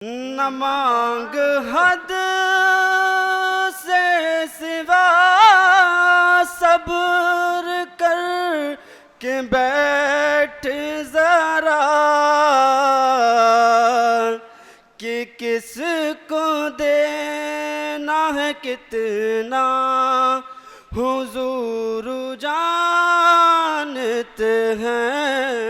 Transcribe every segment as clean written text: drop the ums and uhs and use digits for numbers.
न मांग हद से सिवा सब्र कर के बैठ जरा कि किसको देना है कितना हुजूर जानते हैं।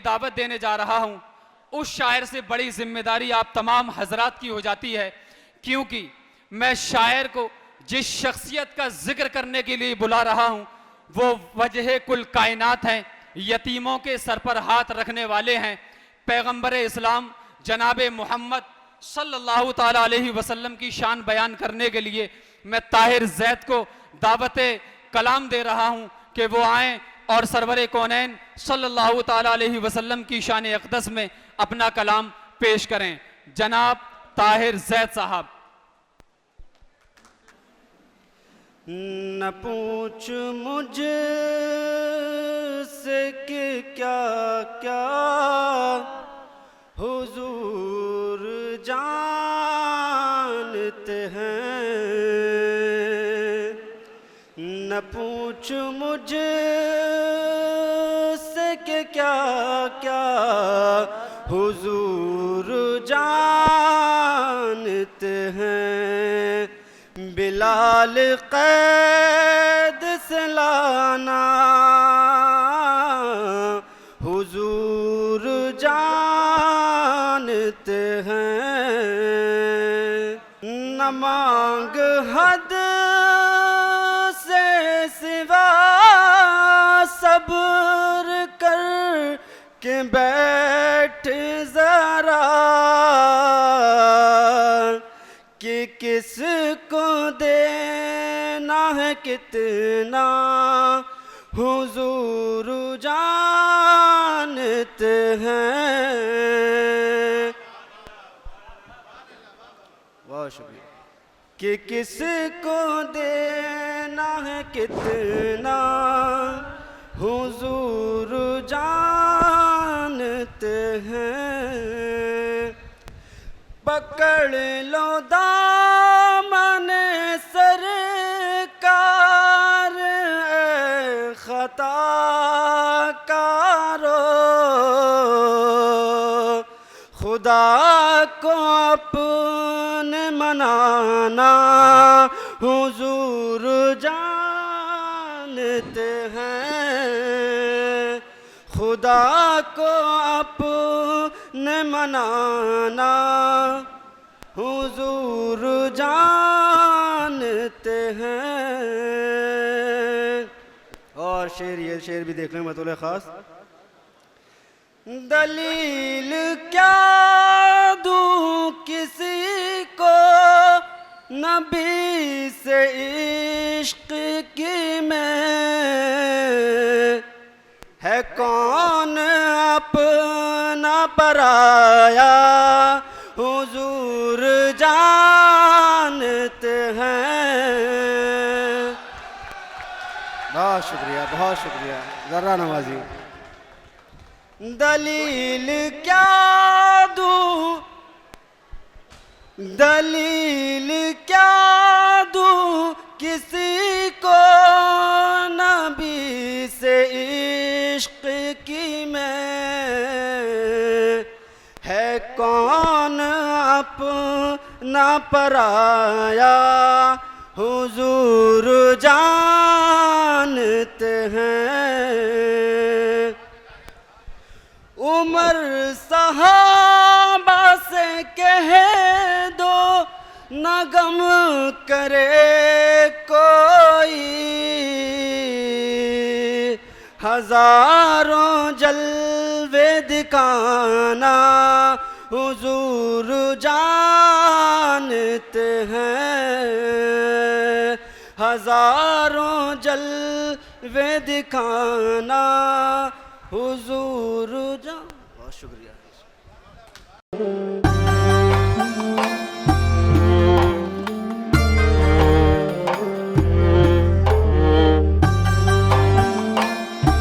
दावत देने जा रहा हूं, उस शायर से बड़ी जिम्मेदारी आप तमाम हजरात की हो जाती है, क्योंकि मैं शायर को जिस शख्सियत का जिक्र करने के लिए बुला रहा हूं वो वजह कुल कायनात हैं, यतीमों के सर पर हाथ रखने वाले हैं, पैगंबर इस्लाम जनाब मोहम्मद सल्लल्लाहु ताला अलैहि वसल्लम की शान बयान करने के लिए मैं ताहिर जैद को दावत कलाम दे रहा हूं कि वो आएँ और सरवरे कौनैन सल्लल्लाहु ताला अलैहि वसल्लम की शान अक़दस में अपना कलाम पेश करें। जनाब ताहिर जैद साहब। न पूछ मुझसे कि क्या क्या हुजूर जानते हैं, न पूछ मुझसे कि क्या क्या हुजूर जानते हैं। बिलाल कैद से लाना हुजूर जानते हैं। न मांग हद से सिवा सब्र कर के बैठ जरा कि किसको देना है कितना हुजूर जानते हैं। बहुत शुक्रिया। कि किसको देना है कितना हुजूर जानते हैं। पकड़ लो दामन सरकार खताकारो, खुदा को अपने मनाना हुजूर जानते हैं। खुदा को अपने मनाना हुजूर जानते हैं। और शेर, ये शेर भी देख लें मतुल ख़ास। दलील क्या दूं किसी को नबी से इश्क की मैं, है कौन अपना पराया हुजूर जानते हैं। बहुत शुक्रिया, बहुत शुक्रिया। ज़रा नवाजी। दलील क्या दूं, दलील क्या दूं किसी को नबी से इश्क की मैं, है कौन अपना पराया हुजूर जानते हैं। उमर सहाबा से कह दो न गम करे कोई, हजारों जलवे दिखाना हुजूर जानते हैं। हजारों जलवे दिखाना हुजूर बहुत शुक्रिया।